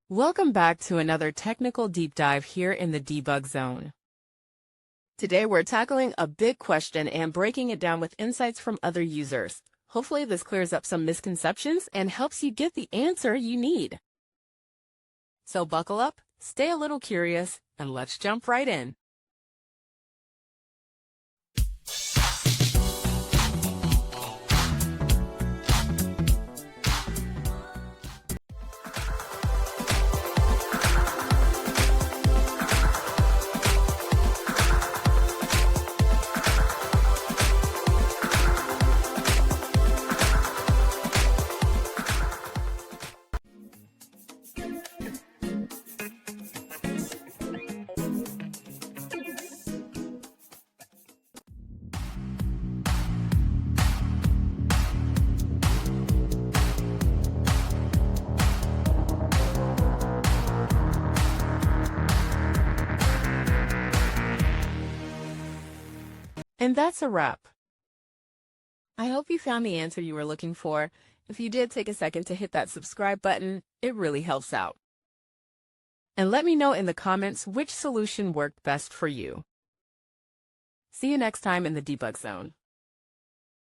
Welcome back to another technical deep dive here in the debug zone. Today we're tackling a big question and breaking it down with insights from other users. Hopefully this clears up some misconceptions and helps you get the answer you need. So buckle up, stay a little curious, and let's jump right in. And that's a wrap. I hope you found the answer you were looking for. If you did, take a second to hit that subscribe button. It really helps out. And let me know in the comments which solution worked best for you. See you next time in the debug zone.